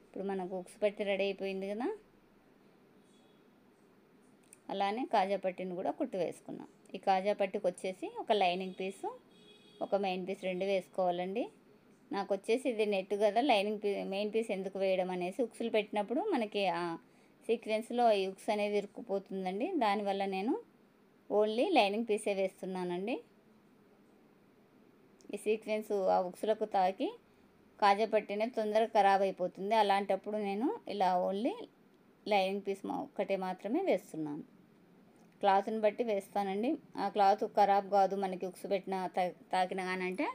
ఇప్పుడు మనకు ఉక్స్ పట్టి రెడీ అయిపోయింది కదా, అలానే కాజా పట్టిని కూడా కుట్టు వేసుకున్నాం. ఈ కాజా పట్టికి వచ్చేసి ఒక లైనింగ్ పీసు ఒక మెయిన్ పీస్ 2 వేసుకోవాలండి. నాకు వచ్చేసి ఇది నెట్ కదా, మెయిన్ పీస్ ఎందుకు వేయడం అనేసి ఉక్సులు పెట్టినప్పుడు మనకి ఆ సీక్వెన్స్లో ఈ ఉక్స్ అనేది ఇరుక్కుపోతుందండి. దానివల్ల నేను ఓన్లీ లైనింగ్ పీసే వేస్తున్నానండి. ఈ సీక్వెన్స్ ఆ ఉక్సులకు తాకి కాజా పట్టినే తొందరగా ఖరాబ్ అయిపోతుంది. అలాంటప్పుడు నేను ఇలా ఓన్లీ లైనింగ్ పీస్ ఒక్కటే మాత్రమే వేస్తున్నాను. క్లాత్ని బట్టి వేస్తానండి. ఆ క్లాత్ ఖరాబ్ కాదు మనకి ఉక్స్ పెట్టిన తాకిన కానీ అంటే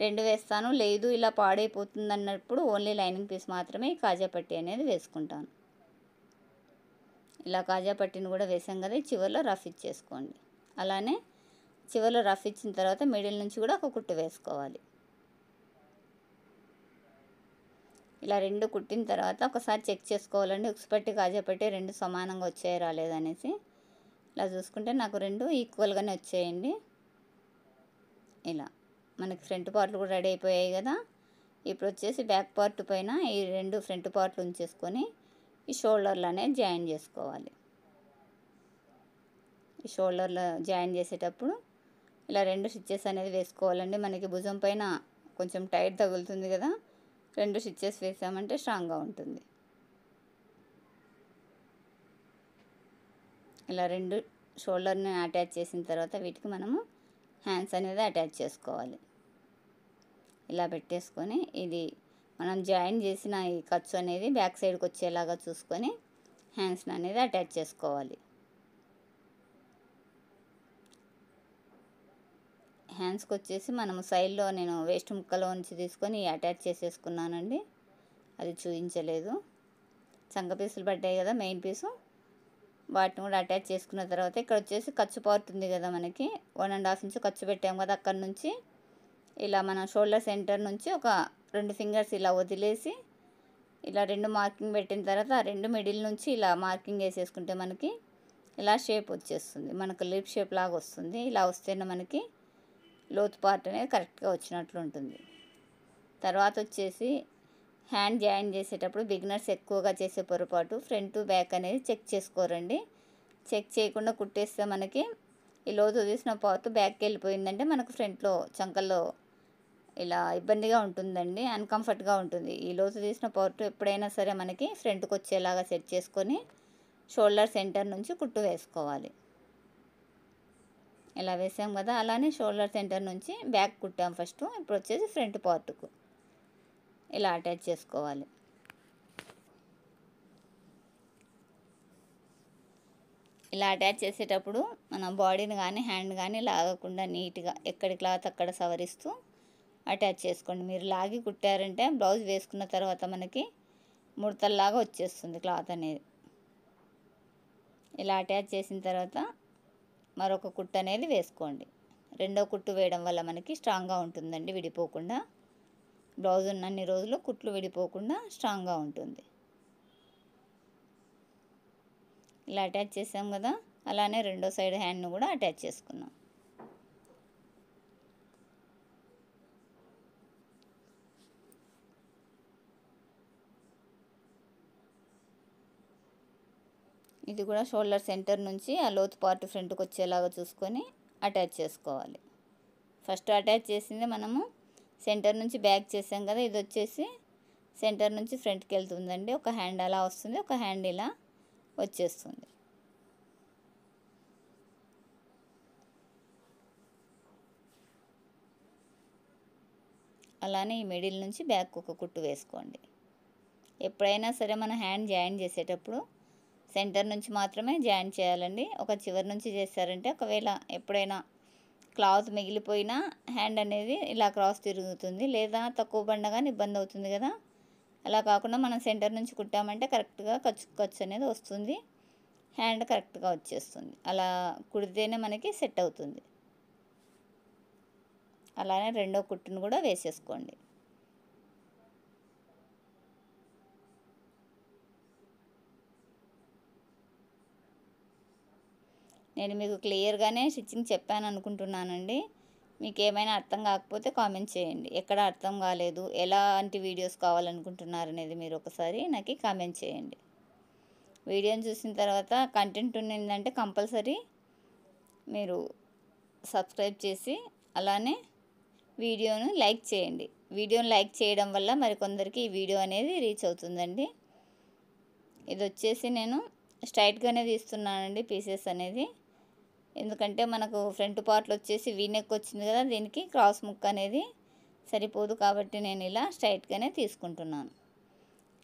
2 వేస్తాను. లేదు ఇలా పాడైపోతుంది అన్నప్పుడు ఓన్లీ లైనింగ్ పీస్ మాత్రమే ఈ కాజా పట్టి అనేది వేసుకుంటాను. ఇలా కాజా పట్టిని కూడా వేసాం కదా, ఈ చివరిలో రఫ్ ఇచ్చేసుకోండి. అలానే చివరిలో రఫ్ ఇచ్చిన తర్వాత మిడిల్ నుంచి కూడా ఒక కుట్టు వేసుకోవాలి. ఇలా 2 కుట్టిన తర్వాత ఒకసారి చెక్ చేసుకోవాలండి, ఉక్స్ పట్టి కాజా పట్టి 2 సమానంగా వచ్చాయి రాలేదనేసి. ఇలా చూసుకుంటే నాకు 2 ఈక్వల్గానే వచ్చాయండి. ఇలా మనకి ఫ్రంట్ పార్ట్లు కూడా రెడీ అయిపోయాయి కదా. ఇప్పుడు వచ్చేసి బ్యాక్ పార్ట్ పైన ఈ 2 ఫ్రంట్ పార్ట్లు ఉంచేసుకొని ఈ షోల్డర్లు అనేది జాయిన్ చేసుకోవాలి. ఈ షోల్డర్లో జాయిన్ చేసేటప్పుడు ఇలా 2 స్టిచ్చెస్ అనేది వేసుకోవాలండి. మనకి భుజం పైన కొంచెం టైట్ తగులుతుంది కదా, 2 స్టిచ్చెస్ వేసామంటే స్ట్రాంగ్గా ఉంటుంది. ఇలా 2 షోల్డర్ని అటాచ్ చేసిన తర్వాత వీటికి మనము హ్యాండ్స్ అనేది అటాచ్ చేసుకోవాలి. ఇలా పెట్టేసుకొని ఇది మనం జాయిన్ చేసిన ఈ ఖర్చు అనేది బ్యాక్ సైడ్కి వచ్చేలాగా చూసుకొని హ్యాండ్స్ని అనేది అటాచ్ చేసుకోవాలి. హ్యాండ్స్కి వచ్చేసి మనము సైడ్లో నేను వేస్ట్ ముక్కలో నుంచి తీసుకొని అటాచ్ చేసేసుకున్నానండి, అది చూపించలేదు. చంక పీసులు పడ్డాయి కదా మెయిన్ పీసు, వాటిని కూడా అటాచ్ చేసుకున్న తర్వాత ఇక్కడ వచ్చేసి ఖర్చు పార్ట్ ఉంది కదా మనకి 1.5 ఇంచు ఖర్చు పెట్టాము కదా, అక్కడ నుంచి ఇలా మన షోల్డర్ సెంటర్ నుంచి ఒక 2 ఫింగర్స్ ఇలా వదిలేసి ఇలా 2 మార్కింగ్ పెట్టిన తర్వాత ఆ 2 మిడిల్ నుంచి ఇలా మార్కింగ్ వేసేసుకుంటే మనకి ఇలా షేప్ వచ్చేస్తుంది, మనకు లిప్ షేప్ లాగా వస్తుంది. ఇలా వస్తేనే మనకి లోతు పార్ట్ అనేది కరెక్ట్గా వచ్చినట్లు ఉంటుంది. తర్వాత వచ్చేసి హ్యాండ్ జాయిన్ చేసేటప్పుడు బిగినర్స్ ఎక్కువగా చేసే పొరపాటు ఫ్రంట్ బ్యాక్ అనేది చెక్ చేసుకోరండి. చెక్ చేయకుండా కుట్టేస్తే మనకి ఈ లోతు తీసిన పార్ట్ బ్యాక్కి వెళ్ళిపోయిందంటే మనకు ఫ్రంట్లో చంకల్లో ఇలా ఇబ్బందిగా ఉంటుందండి, అన్కంఫర్ట్గా ఉంటుంది. ఈ లోతు తీసిన పార్ట్ ఎప్పుడైనా సరే మనకి ఫ్రంట్కి వచ్చేలాగా సెట్ చేసుకొని షోల్డర్ సెంటర్ నుంచి కుట్టు వేసుకోవాలి. ఇలా వేసాం కదా, అలానే షోల్డర్ సెంటర్ నుంచి బ్యాక్ కుట్టాం ఫస్ట్. ఇప్పుడు వచ్చేసి ఫ్రంట్ పార్ట్కు ఇలా అటాచ్ చేసుకోవాలి. ఇలా అటాచ్ చేసేటప్పుడు మన బాడీని కానీ హ్యాండ్ కానీ లాగకుండా నీట్గా ఎక్కడి క్లాత్ అక్కడ సవరిస్తూ అటాచ్ చేసుకోండి. మీరు లాగి కుట్టారంటే బ్లౌజ్ వేసుకున్న తర్వాత మనకి ముడతల్లాగా వచ్చేస్తుంది క్లాత్ అనేది. ఇలా అటాచ్ చేసిన తర్వాత మరొక కుట్టు అనేది వేసుకోండి. రెండో కుట్టు వేయడం వల్ల మనకి స్ట్రాంగ్గా ఉంటుందండి, విడిపోకుండా. బ్లౌజ్ ఉన్నన్ని రోజులు కుట్లు విడిపోకుండా స్ట్రాంగ్గా ఉంటుంది. ఇలా అటాచ్ చేసాం కదా, అలానే రెండో సైడ్ హ్యాండ్ను కూడా అటాచ్ చేసుకున్నాం. ఇది కూడా షోల్డర్ సెంటర్ నుంచి ఆ లోతు పార్ట్ ఫ్రంట్కి వచ్చేలాగా చూసుకొని అటాచ్ చేసుకోవాలి. ఫస్ట్ అటాచ్ చేసింది మనము సెంటర్ నుంచి బ్యాక్ చేసాం కదా, ఇది వచ్చేసి సెంటర్ నుంచి ఫ్రంట్కి వెళ్తుందండి. ఒక హ్యాండ్ అలా వస్తుంది, ఒక హ్యాండ్ ఇలా వచ్చేస్తుంది. అలానే ఈ మిడిల్ నుంచి బ్యాక్ ఒక కుట్టు వేసుకోండి. ఎప్పుడైనా సరే మన హ్యాండ్ జాయిన్ చేసేటప్పుడు సెంటర్ నుంచి మాత్రమే జాయిన్ చేయాలండి. ఒక చివరి నుంచి చేశారంటే ఒకవేళ ఎప్పుడైనా క్లాత్ మిగిలిపోయినా హ్యాండ్ అనేది ఇలా క్రాస్ తిరుగుతుంది, లేదా తక్కువ బండగానే ఇబ్బంది అవుతుంది కదా. అలా కాకుండా మనం సెంటర్ నుంచి కుట్టామంటే కరెక్ట్గా ఖర్చు అనేది వస్తుంది, హ్యాండ్ కరెక్ట్గా వచ్చేస్తుంది. అలా కుడితేనే మనకి సెట్ అవుతుంది. అలానే రెండో కుట్టును కూడా వేసేసుకోండి. నేను మీకు క్లియర్గానే స్టిచ్చింగ్ చెప్పాను అనుకుంటున్నానండి. మీకు ఏమైనా అర్థం కాకపోతే కామెంట్ చేయండి. ఎక్కడ అర్థం కాలేదు, ఎలాంటి వీడియోస్ కావాలనుకుంటున్నారు అనేది మీరు ఒకసారి నాకు కామెంట్ చేయండి. వీడియోని చూసిన తర్వాత కంటెంట్ ఉన్నిందంటే కంపల్సరీ మీరు సబ్స్క్రైబ్ చేసి అలానే వీడియోను లైక్ చేయండి. వీడియోని లైక్ చేయడం వల్ల మరికొందరికి ఈ వీడియో అనేది రీచ్ అవుతుందండి. ఇది వచ్చేసి నేను స్ట్రైట్గానే తీస్తున్నానండి పీసెస్ అనేది, ఎందుకంటే మనకు ఫ్రంట్ పార్ట్లో వచ్చేసి వీనెక్ వచ్చింది కదా, దీనికి క్రాస్ ముక్క అనేది సరిపోదు కాబట్టి నేను ఇలా స్ట్రైట్గానే తీసుకుంటున్నాను.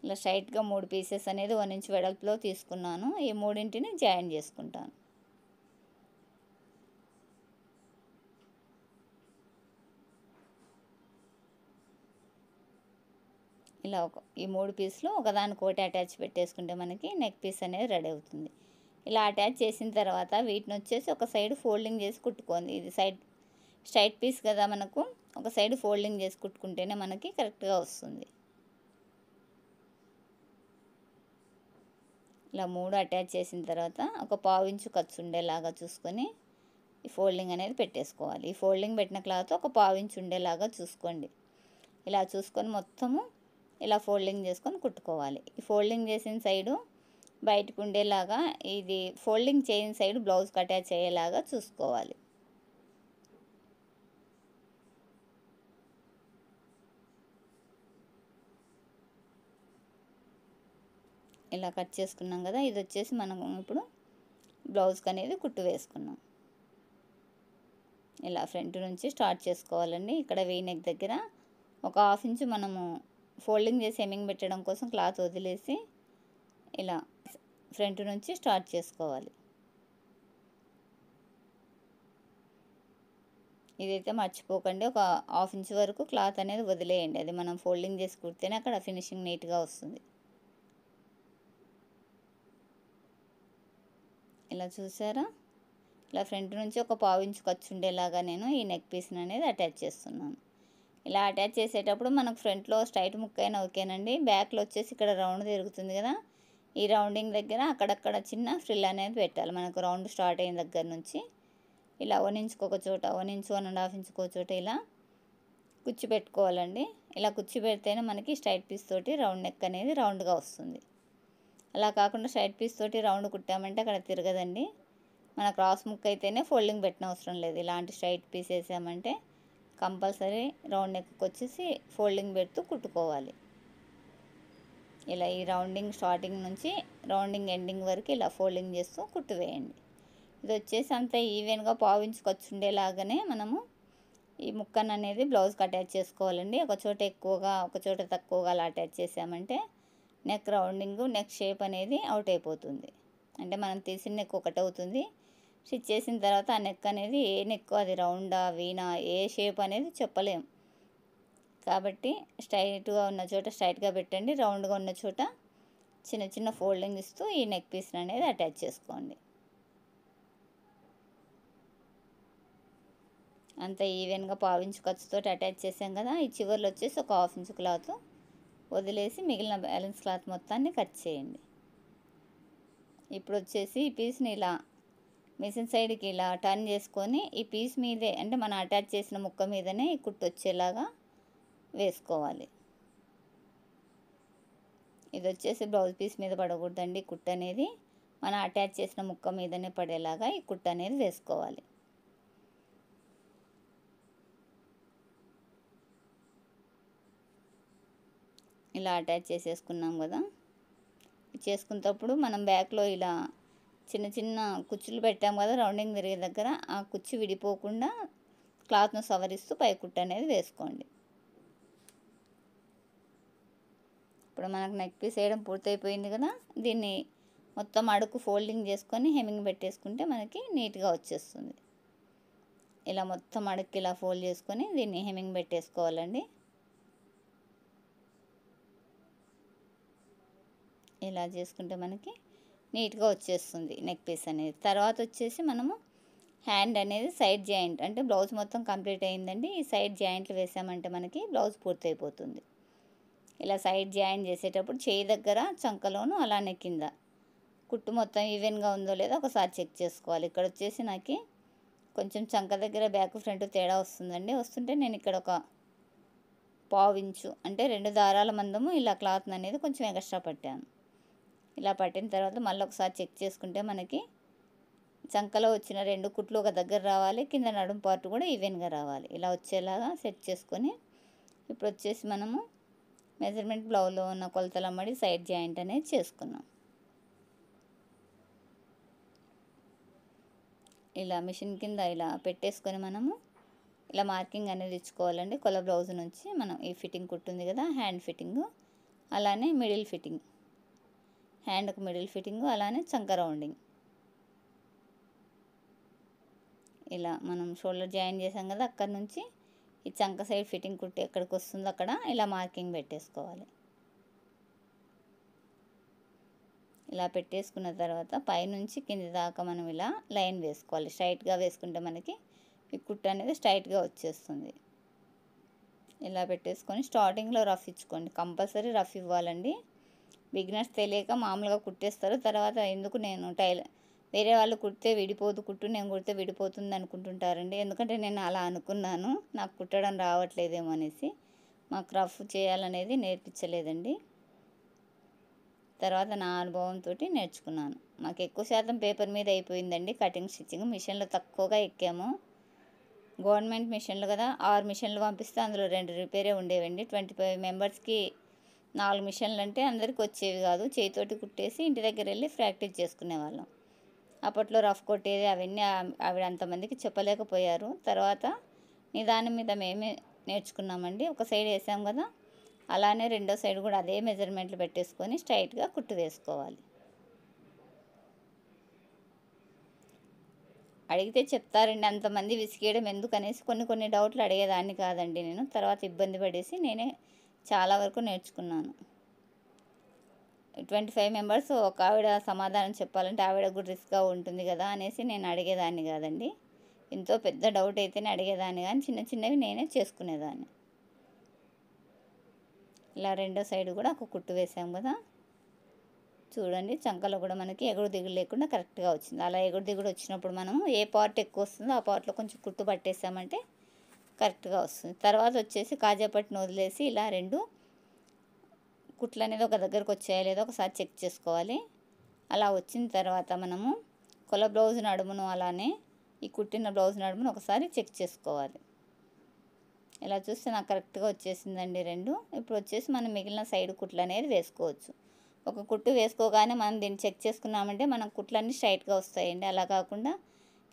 ఇలా స్ట్రైట్గా 3 పీసెస్ అనేది 1 ఇంచ్ వెడల్పులో తీసుకున్నాను. ఈ మూడింటిని జాయిన్ చేసుకుంటాను. ఇలా ఈ 3 పీసులు ఒకదానికొకటి అటాచ్ పెట్టేసుకుంటే మనకి నెక్ పీస్ అనేది రెడీ అవుతుంది. ఇలా అటాచ్ చేసిన తర్వాత వీటిని వచ్చేసి ఒక సైడ్ ఫోల్డింగ్ చేసి కుట్టుకోండి. ఇది సైడ్ స్ట్రైట్ పీస్ కదా, మనకు ఒక సైడ్ ఫోల్డింగ్ చేసి కుట్టుకుంటేనే మనకి కరెక్ట్గా వస్తుంది. ఇలా 3 అటాచ్ చేసిన తర్వాత ఒక పావు ఇంచు ఖర్చు ఉండేలాగా చూసుకొని ఈ ఫోల్డింగ్ అనేది పెట్టేసుకోవాలి. ఈ ఫోల్డింగ్ పెట్టిన క్లాత్ ఒక పావు ఇంచు ఉండేలాగా చూసుకోండి. ఇలా చూసుకొని మొత్తము ఇలా ఫోల్డింగ్ చేసుకొని కుట్టుకోవాలి. ఈ ఫోల్డింగ్ చేసిన సైడు బయటకు ఉండేలాగా, ఇది ఫోల్డింగ్ చేయని సైడ్ బ్లౌజ్కి అటాచ్ అయ్యేలాగా చూసుకోవాలి. ఇలా కట్ చేసుకున్నాం కదా, ఇది వచ్చేసి మనం ఇప్పుడు బ్లౌజ్కి అనేది కుట్టు వేసుకున్నాం. ఇలా ఫ్రంట్ నుంచి స్టార్ట్ చేసుకోవాలండి. ఇక్కడ వీ నెక్ దగ్గర ఒక 1/2 ఇంచు మనము ఫోల్డింగ్ చేసి హెమ్మింగ్ పెట్టడం కోసం క్లాత్ వదిలేసి ఇలా ఫ్రంట్ నుంచి స్టార్ట్ చేసుకోవాలి. ఇదైతే మర్చిపోకండి, ఒక 1/2 ఇంచ్ వరకు క్లాత్ అనేది వదిలేయండి. అది మనం ఫోల్డింగ్ చేసి కుడితేనే అక్కడ ఫినిషింగ్ నీట్గా వస్తుంది. ఇలా చూసారా, ఇలా ఫ్రంట్ నుంచి ఒక పావు ఇంచు ఖర్చు ఉండేలాగా నేను ఈ నెక్ పీస్ని అనేది అటాచ్ చేస్తున్నాను. ఇలా అటాచ్ చేసేటప్పుడు మనకు ఫ్రంట్లో స్ట్రైట్ ముక్క అయినా ఓకేనండి. బ్యాక్లో వచ్చేసి ఇక్కడ రౌండ్ తిరుగుతుంది కదా, ఈ రౌండింగ్ దగ్గర అక్కడక్కడ చిన్న ఫ్రిల్ అనేది పెట్టాలి. మనకు రౌండ్ స్టార్ట్ అయిన దగ్గర నుంచి ఇలా 1 ఇంచుకు ఒక చోట, 1 ఇంచు 1.5 ఇంచుకు ఒక చోట ఇలా కుచ్చి పెట్టుకోవాలండి. ఇలా కుచ్చి పెడితేనే మనకి స్ట్రైట్ పీస్ తోటి రౌండ్ నెక్ అనేది రౌండ్గా వస్తుంది. అలా కాకుండా స్ట్రైట్ పీస్ తోటి రౌండ్ కుట్టామంటే అక్కడ తిరగదండి. మన క్రాస్ ముక్క అయితేనే ఫోల్డింగ్ పెట్టిన అవసరం లేదు. ఇలాంటి స్ట్రైట్ పీస్ వేసామంటే కంపల్సరీ రౌండ్ నెక్కి వచ్చేసి ఫోల్డింగ్ పెడుతూ కుట్టుకోవాలి. ఇలా ఈ రౌండింగ్ స్టార్టింగ్ నుంచి రౌండింగ్ ఎండింగ్ వరకు ఇలా ఫోల్డింగ్ చేస్తూ కుట్టు వేయండి. ఇది వచ్చేసి అంత ఈవెన్గా పావించి ఖర్చు ఉండేలాగానే మనము ఈ ముక్కను అనేది బ్లౌజ్కి అటాచ్ చేసుకోవాలండి. ఒక చోట ఎక్కువగా ఒక చోట తక్కువగా అలా అటాచ్ చేసామంటే నెక్ రౌండింగ్ నెక్ షేప్ అనేది అవుట్ అయిపోతుంది. అంటే మనం తీసిన నెక్ ఒకటి అవుతుంది. స్టిచ్ చేసిన తర్వాత ఆ నెక్ అనేది ఏ నెక్ అది రౌండా వీనా ఏ షేప్ అనేది చెప్పలేం. కాబట్టి స్ట్రైట్గా ఉన్న చోట స్ట్రైట్గా పెట్టండి. రౌండ్గా ఉన్న చోట చిన్న చిన్న ఫోల్డింగ్ ఇస్తూ ఈ నెక్ పీస్ అనేది అటాచ్ చేసుకోండి. అంత ఈవెన్గా పావించు ఖర్చుతో అటాచ్ చేసాం కదా. ఈ చివర్లో వచ్చేసి ఒక 1/2 ఇంచ్ క్లాత్ వదిలేసి మిగిలిన బ్యాలెన్స్ క్లాత్ మొత్తాన్ని కట్ చేయండి. ఇప్పుడు వచ్చేసి ఈ పీస్ని ఇలా మిషన్ సైడ్కి ఇలా టర్న్ చేసుకొని ఈ పీస్ మీదే అంటే మనం అటాచ్ చేసిన ముక్క మీదనే ఈ కుట్టు వచ్చేలాగా వేసుకోవాలి. ఇది వచ్చేసి బ్లౌజ్ పీస్ మీద పడకూడదండి. కుట్టు అనేది మనం అటాచ్ చేసిన ముక్క మీదనే పడేలాగా ఈ కుట్టు అనేది వేసుకోవాలి. ఇలా అటాచ్ చేసేసుకున్నాం కదా. చేసుకునేటప్పుడు మనం బ్యాక్లో ఇలా చిన్న చిన్న కుచ్చులు పెట్టాం కదా రౌండింగ్ తిరిగే దగ్గర, ఆ కుచ్చు విడిపోకుండా క్లాత్ను సవరిస్తూ పై కుట్టు అనేది వేసుకోండి. ఇప్పుడు మనకు నెక్ పీస్ వేయడం పూర్తయిపోయింది కదా. దీన్ని మొత్తం అడుగు ఫోల్డింగ్ చేసుకొని హెమ్మింగ్ పెట్టేసుకుంటే మనకి నీట్గా వచ్చేస్తుంది. ఇలా మొత్తం అడుగుకి ఇలా ఫోల్డ్ చేసుకొని దీన్ని హెమ్మింగ్ పెట్టేసుకోవాలండి. ఇలా చేసుకుంటే మనకి నీట్గా వచ్చేస్తుంది నెక్ పీస్ అనేది. తర్వాత వచ్చేసి మనము హ్యాండ్ అనేది సైడ్ జాయింట్ అంటే బ్లౌజ్ మొత్తం కంప్లీట్ అయిందండి. ఈ సైడ్ జాయింట్లు వేసామంటే మనకి బ్లౌజ్ పూర్తయిపోతుంది. ఇలా సైడ్ జాయింట్ చేసేటప్పుడు చేయి దగ్గర చంకలోను అలానే కింద కుట్టు మొత్తం ఈవెన్గా ఉందో లేదో ఒకసారి చెక్ చేసుకోవాలి. ఇక్కడ వచ్చేసి నాకు కొంచెం చంక దగ్గర బ్యాక్ ఫ్రంట్ తేడా వస్తుందండి. వస్తుంటే నేను ఇక్కడ ఒక 1/2 ఇంచు అంటే 2 దారాల మందము ఇలా క్లాత్ అనేది కొంచెం ఎక్స్ట్రా పట్టాను. ఇలా పట్టిన తర్వాత మళ్ళీ ఒకసారి చెక్ చేసుకుంటే మనకి చంకలో వచ్చిన 2 కుట్లు ఒక దగ్గర రావాలి. కింద నడుము పార్ట్ కూడా ఈవెన్గా రావాలి. ఇలా వచ్చేలాగా సెట్ చేసుకొని ఇప్పుడు వచ్చేసి మనము మెజర్మెంట్ బ్లౌజ్లో ఉన్న కొలతలు అమ్మడి సైడ్ జాయింట్ అనేది చేసుకున్నాం. ఇలా మిషన్ కింద ఇలా పెట్టేసుకొని మనము ఇలా మార్కింగ్ అనేది ఇచ్చుకోవాలండి. కొల బ్లౌజ్ నుంచి మనం ఈ ఫిట్టింగ్ కుట్టుంది కదా హ్యాండ్ ఫిట్టింగు, అలానే మిడిల్ ఫిట్టింగ్, హ్యాండ్కి మిడిల్ ఫిట్టింగు, అలానే చంక రౌండింగ్. ఇలా మనం షోల్డర్ జాయిన్ చేసాం కదా అక్కడ నుంచి ఈ చంక సైడ్ ఫిట్టింగ్ కుట్టి ఎక్కడికి వస్తుందో అక్కడ ఇలా మార్కింగ్ పెట్టేసుకోవాలి. ఇలా పెట్టేసుకున్న తర్వాత పైనుంచి కింది దాకా మనం ఇలా లైన్ వేసుకోవాలి. స్ట్రైట్గా వేసుకుంటే మనకి ఈ కుట్టు అనేది స్ట్రైట్గా వచ్చేస్తుంది. ఇలా పెట్టేసుకొని స్టార్టింగ్లో రఫ్ ఇచ్చుకోండి. కంపల్సరీ రఫ్ ఇవ్వాలండి. బిగినర్స్ తెలియక మామూలుగా కుట్టేస్తారు. తర్వాత ఎందుకు నేను వేరే వాళ్ళు కుడితే విడిపోదు కుట్టు, నేను కుడితే విడిపోతుంది అనుకుంటుంటారండి. ఎందుకంటే నేను అలా అనుకున్నాను, నాకు కుట్టడం రావట్లేదేమో అనేసి. మాకు రఫ్ చేయాలనేది నేర్పించలేదండి. తర్వాత నా అనుభవంతో నేర్చుకున్నాను. మాకు ఎక్కువ శాతం పేపర్ మీద అయిపోయిందండి కటింగ్ స్టిచ్చింగ్. మిషన్లో తక్కువగా ఎక్కాము. గవర్నమెంట్ మిషన్లు కదా, 6 మిషన్లు పంపిస్తే అందులో 2 రిపేరే ఉండేవండి. 25 మెంబర్స్కి 4 మిషన్లు అంటే అందరికి వచ్చేవి కాదు. చేతితోటి కుట్టేసి ఇంటి దగ్గర వెళ్ళి ప్రాక్టీస్ చేసుకునేవాళ్ళం. అప్పట్లో రఫ్ కొట్టేది అవన్నీ ఆవిడ అంతమందికి చెప్పలేకపోయారు. తర్వాత నిదానం మీద మేమే నేర్చుకున్నామండి. ఒక సైడ్ వేసాం కదా, అలానే రెండో సైడ్ కూడా అదే మెజర్మెంట్లు పెట్టేసుకొని స్ట్రైట్గా కుట్టు వేసుకోవాలి. అడిగితే చెప్తారండి, అంతమంది విసిగేయడం ఎందుకనేసి కొన్ని డౌట్లు అడిగేదాన్ని కాదండి నేను. తర్వాత ఇబ్బంది పడేసి నేనే చాలా వరకు నేర్చుకున్నాను. 25 మెంబర్స్ ఒక ఆవిడ సమాధానం చెప్పాలంటే ఆవిడ కూడా రిస్క్గా ఉంటుంది కదా అనేసి నేను అడిగేదాన్ని కాదండి. ఎంతో పెద్ద డౌట్ అయితేనే అడిగేదాన్ని, కానీ చిన్న చిన్నవి నేనే చేసుకునేదాన్ని. ఇలా రెండో సైడ్ కూడా ఒక కుట్టు వేసాం కదా, చూడండి చంకలో కూడా మనకి ఎగుడు దిగుడు లేకుండా కరెక్ట్గా వచ్చింది. అలా ఎగుడు దిగుడు వచ్చినప్పుడు మనము ఏ పార్ట్ ఎక్కువ వస్తుందో ఆ పార్ట్లో కొంచెం కుట్టు పట్టేసామంటే కరెక్ట్గా వస్తుంది. తర్వాత వచ్చేసి కాజాపట్టిని వదిలేసి ఇలా 2 కుట్లు అనేది ఒక దగ్గరకు వచ్చాయో లేదో ఒకసారి చెక్ చేసుకోవాలి. అలా వచ్చిన తర్వాత మనము కొల బ్లౌజ్ నడుమును అలానే ఈ కుట్టిన బ్లౌజ్ నడుమును ఒకసారి చెక్ చేసుకోవాలి. ఇలా చూస్తే నాకు కరెక్ట్గా వచ్చేసిందండి 2. ఇప్పుడు వచ్చేసి మనం మిగిలిన సైడ్ కుట్లు అనేది వేసుకోవచ్చు. ఒక కుట్టు వేసుకోగానే మనం దీన్ని చెక్ చేసుకున్నామంటే మన కుట్లన్నీ స్ట్రైట్గా వస్తాయండి. అలా కాకుండా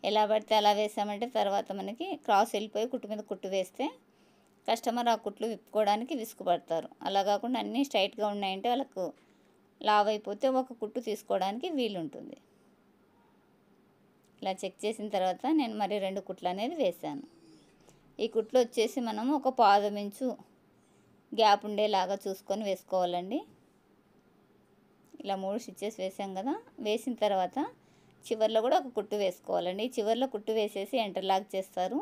ఎలా పడితే అలా వేసామంటే తర్వాత మనకి క్రాస్ వెళ్ళిపోయి కుట్టు మీద కుట్టు వేస్తే కస్టమర్ ఆ కుట్లు విప్పుకోవడానికి విసుగుపడతారు. అలా కాకుండా అన్నీ స్ట్రైట్గా ఉన్నాయంటే వాళ్ళకు లావ్ అయిపోతే ఒక కుట్టు తీసుకోవడానికి వీలుంటుంది. ఇలా చెక్ చేసిన తర్వాత నేను మరి 2 కుట్లు అనేది వేసాను. ఈ కుట్లు వచ్చేసి మనము ఒక పాదం ఇంచు గ్యాప్ ఉండేలాగా చూసుకొని వేసుకోవాలండి. ఇలా 3 స్టిచ్చెస్ వేసాం కదా. వేసిన తర్వాత చివర్లో కూడా ఒక కుట్టు వేసుకోవాలండి. చివర్లో కుట్టు వేసేసి ఇంటర్లాక్ చేస్తారు.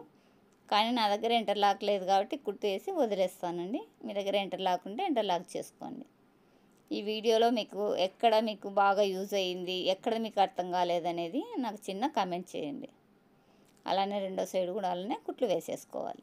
కానీ నా దగ్గర ఇంటర్లాక్ లేదు కాబట్టి కుట్టు వేసి వదిలేస్తానండి. మీ దగ్గర ఇంటర్లాక్ ఉంటే ఇంటర్లాక్ చేసుకోండి. ఈ వీడియోలో మీకు బాగా యూజ్ అయ్యింది, ఎక్కడ మీకు అర్థం కాలేదనేది నాకు చిన్న కామెంట్ చేయండి. అలానే రెండో సైడ్ కూడా అలానే కుట్లు వేసేసుకోవాలి.